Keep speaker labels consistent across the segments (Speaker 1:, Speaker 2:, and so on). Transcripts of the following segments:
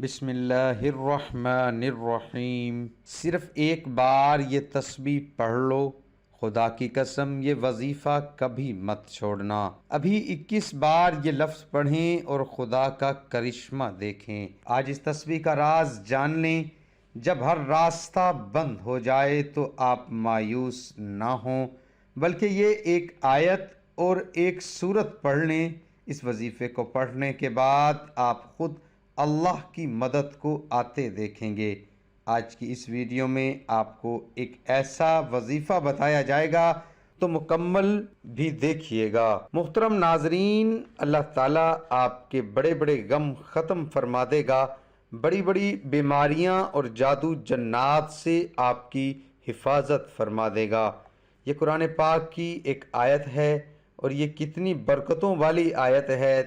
Speaker 1: بسم اللہ الرحمن الرحیم۔ صرف ایک بار یہ تسبیح پڑھ لو، خدا کی قسم یہ وظیفہ کبھی مت چھوڑنا۔ ابھی 21 بار یہ لفظ پڑھیں اور خدا کا کرشمہ دیکھیں۔ آج اس تسبیح کا راز جان لیں۔ جب ہر راستہ بند ہو جائے تو آپ مایوس نہ ہوں، بلکہ یہ ایک آیت اور ایک سورت پڑھ لیں۔ اس وظیفے کو پڑھنے کے بعد آپ خود اللہ کی مدد کو آتے دیکھیں گے۔ آج کی اس ویڈیو میں آپ کو ایک ایسا وظیفہ بتایا جائے گا تو مکمل بھی دیکھیے گا۔ محترم ناظرین، اللہ تعالیٰ آپ کے بڑے بڑے غم ختم فرما دے گا، بڑی بڑی بیماریاں اور جادو جنات سے آپ کی حفاظت فرما دے گا۔ یہ قرآن پاک کی ایک آیت ہے اور یہ کتنی برکتوں والی آیت ہے۔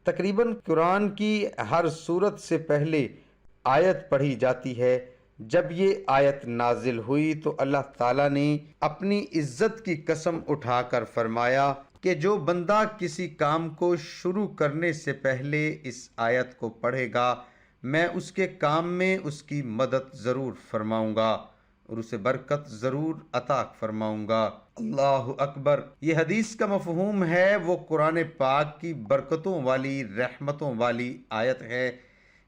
Speaker 1: تقریباً قرآن کی ہر سورت سے پہلے آیت پڑھی جاتی ہے۔ جب یہ آیت نازل ہوئی تو اللہ تعالیٰ نے اپنی عزت کی قسم اٹھا کر فرمایا کہ جو بندہ کسی کام کو شروع کرنے سے پہلے اس آیت کو پڑھے گا، میں اس کے کام میں اس کی مدد ضرور فرماؤں گا اور اسے برکت ضرور عطا فرماؤں گا۔ اللہ اکبر۔ یہ حدیث کا مفہوم ہے، وہ قرآن پاک کی برکتوں والی، رحمتوں والی آیت ہے۔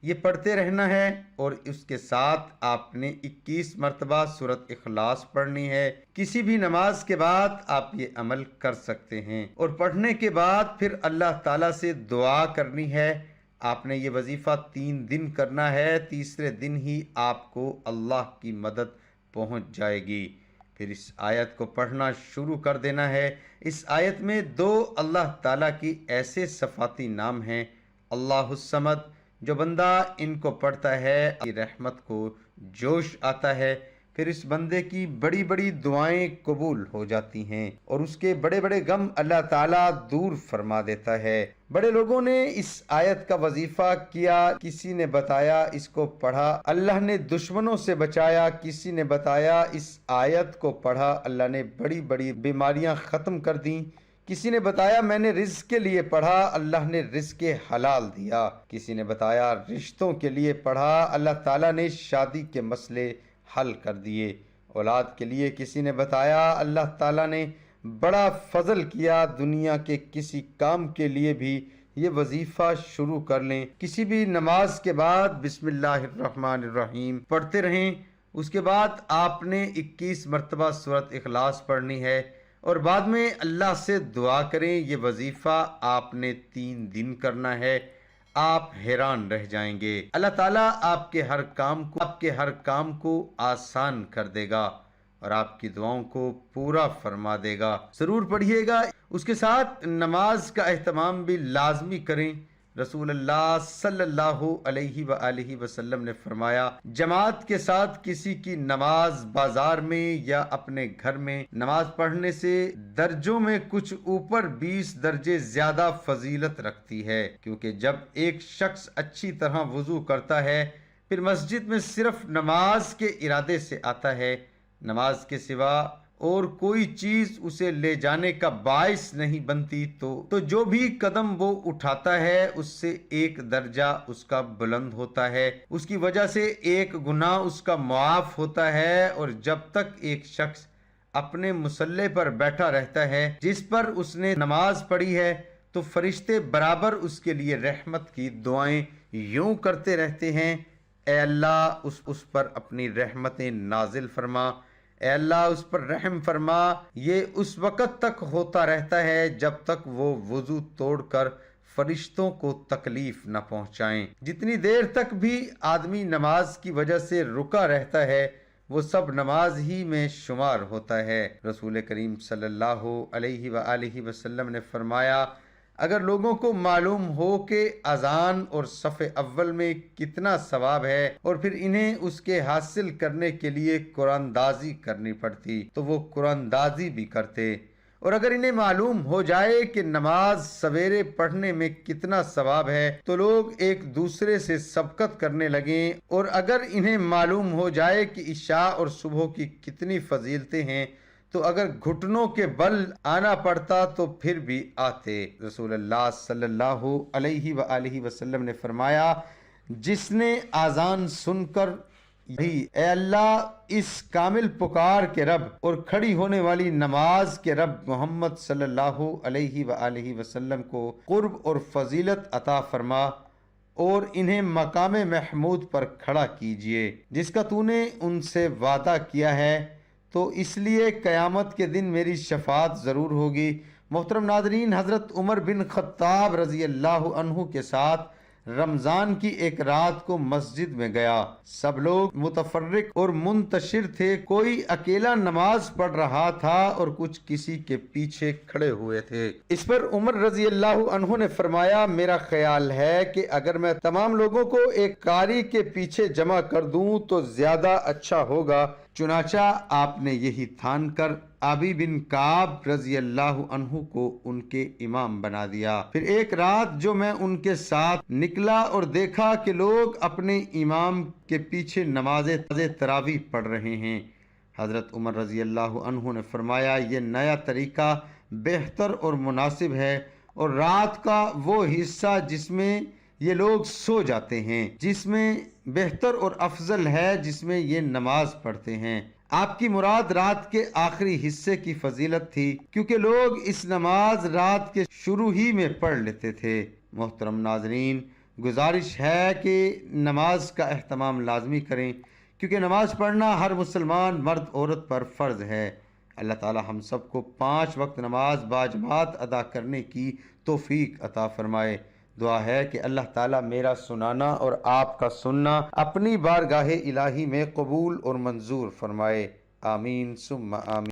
Speaker 1: یہ پڑھتے رہنا ہے اور اس کے ساتھ آپ نے 21 مرتبہ سورۃ اخلاص پڑھنی ہے۔ کسی بھی نماز کے بعد آپ یہ عمل کر سکتے ہیں اور پڑھنے کے بعد پھر اللہ تعالیٰ سے دعا کرنی ہے۔ آپ نے یہ وظیفہ 3 دن کرنا ہے، تیسرے دن ہی آپ کو اللہ کی مدد پہنچ جائے گی۔ پھر اس آیت کو پڑھنا شروع کر دینا ہے۔ اس آیت میں 2 اللہ تعالیٰ کی ایسے صفاتی نام ہیں۔ اللہ الصمد، جو بندہ ان کو پڑھتا ہے کی رحمت کو جوش آتا ہے، پھر اس بندے کی بڑی بڑی دعائیں قبول ہو جاتی ہیں اور اس کے بڑے بڑے غم اللہ تعالیٰ دور فرما دیتا ہے۔ بڑے لوگوں نے اس آیت کا وظیفہ کیا، کسی نے بتایا اس کو پڑھا اللہ نے دشمنوں سے بچایا، کسی نے بتایا اس آیت کو پڑھا اللہ نے بڑی بڑی بیماریاں ختم کر دیں، کسی نے بتایا میں نے رزق کے لیے پڑھا اللہ نے رزق حلال دیا، کسی نے بتایا رشتوں کے لیے پڑھا اللہ تعالیٰ نے شادی کے مسئلے حل کر دیے، اولاد کے لیے کسی نے بتایا اللہ تعالیٰ نے بڑا فضل کیا۔ دنیا کے کسی کام کے لیے بھی یہ وظیفہ شروع کر لیں۔ کسی بھی نماز کے بعد بسم اللہ الرحمن الرحیم پڑھتے رہیں۔ اس کے بعد آپ نے 21 مرتبہ سورۃ اخلاص پڑھنی ہے اور بعد میں اللہ سے دعا کریں۔ یہ وظیفہ آپ نے 3 دن کرنا ہے، آپ حیران رہ جائیں گے۔ اللہ تعالیٰ آپ کے ہر کام کو آسان کر دے گا اور آپ کی دعاؤں کو پورا فرما دے گا۔ ضرور پڑھیے گا۔ اس کے ساتھ نماز کا اہتمام بھی لازمی کریں۔ رسول اللہ صلی اللہ علیہ وآلہ وسلم نے فرمایا، جماعت کے ساتھ کسی کی نماز بازار میں یا اپنے گھر میں نماز پڑھنے سے درجوں میں کچھ اوپر 20 درجے زیادہ فضیلت رکھتی ہے، کیونکہ جب ایک شخص اچھی طرح وضو کرتا ہے پھر مسجد میں صرف نماز کے ارادے سے آتا ہے، نماز کے سوا اور کوئی چیز اسے لے جانے کا باعث نہیں بنتی، تو جو بھی قدم وہ اٹھاتا ہے اس سے 1 درجہ اس کا بلند ہوتا ہے، اس کی وجہ سے 1 گناہ اس کا معاف ہوتا ہے۔ اور جب تک ایک شخص اپنے مصلی پر بیٹھا رہتا ہے جس پر اس نے نماز پڑھی ہے تو فرشتے برابر اس کے لیے رحمت کی دعائیں یوں کرتے رہتے ہیں، اے اللہ اس پر اپنی رحمتیں نازل فرما، اے اللہ اس پر رحم فرما۔ یہ اس وقت تک ہوتا رہتا ہے جب تک وہ وضو توڑ کر فرشتوں کو تکلیف نہ پہنچائیں۔ جتنی دیر تک بھی آدمی نماز کی وجہ سے رکا رہتا ہے وہ سب نماز ہی میں شمار ہوتا ہے۔ رسول کریم صلی اللہ علیہ وآلہ وسلم نے فرمایا، اگر لوگوں کو معلوم ہو کہ اذان اور صف اول میں کتنا ثواب ہے اور پھر انہیں اس کے حاصل کرنے کے لیے قرآن دازی کرنی پڑتی تو وہ قرآن دازی بھی کرتے، اور اگر انہیں معلوم ہو جائے کہ نماز سویرے پڑھنے میں کتنا ثواب ہے تو لوگ ایک دوسرے سے سبقت کرنے لگیں، اور اگر انہیں معلوم ہو جائے کہ عشاء اور صبح کی کتنی فضیلتیں ہیں تو اگر گھٹنوں کے بل آنا پڑتا تو پھر بھی آتے۔ رسول اللہ صلی اللہ علیہ وآلہ وسلم نے فرمایا، جس نے آذان سن کر یہی اے اللہ اس کامل پکار کے رب اور کھڑی ہونے والی نماز کے رب محمد صلی اللہ علیہ وآلہ وسلم کو قرب اور فضیلت عطا فرما اور انہیں مقام محمود پر کھڑا کیجئے جس کا تو نے ان سے وعدہ کیا ہے، تو اس لیے قیامت کے دن میری شفاعت ضرور ہوگی۔ محترم ناظرین، حضرت عمر بن خطاب رضی اللہ عنہ کے ساتھ رمضان کی ایک رات کو مسجد میں گیا۔ سب لوگ متفرق اور منتشر تھے، کوئی اکیلا نماز پڑھ رہا تھا اور کچھ کسی کے پیچھے کھڑے ہوئے تھے۔ اس پر عمر رضی اللہ عنہ نے فرمایا، میرا خیال ہے کہ اگر میں تمام لوگوں کو ایک قاری کے پیچھے جمع کر دوں تو زیادہ اچھا ہوگا۔ چنانچہ آپ نے یہی ٹھان کر ابی بن کعب رضی اللہ عنہ کو ان کے امام بنا دیا۔ پھر ایک رات جو میں ان کے ساتھ نکلا اور دیکھا کہ لوگ اپنے امام کے پیچھے نماز تراویح پڑھ رہے ہیں۔ حضرت عمر رضی اللہ عنہ نے فرمایا، یہ نیا طریقہ بہتر اور مناسب ہے اور رات کا وہ حصہ جس میں یہ لوگ سو جاتے ہیں، جس میں بہتر اور افضل ہے جس میں یہ نماز پڑھتے ہیں۔ آپ کی مراد رات کے آخری حصے کی فضیلت تھی، کیونکہ لوگ اس نماز رات کے شروع ہی میں پڑھ لیتے تھے۔ محترم ناظرین، گزارش ہے کہ نماز کا اہتمام لازمی کریں، کیونکہ نماز پڑھنا ہر مسلمان مرد عورت پر فرض ہے۔ اللہ تعالی ہم سب کو 5 وقت نماز باجماعت ادا کرنے کی توفیق عطا فرمائے۔ دعا ہے کہ اللہ تعالیٰ میرا سنانا اور آپ کا سننا اپنی بارگاہ الہی میں قبول اور منظور فرمائے۔ آمین ثم آمین۔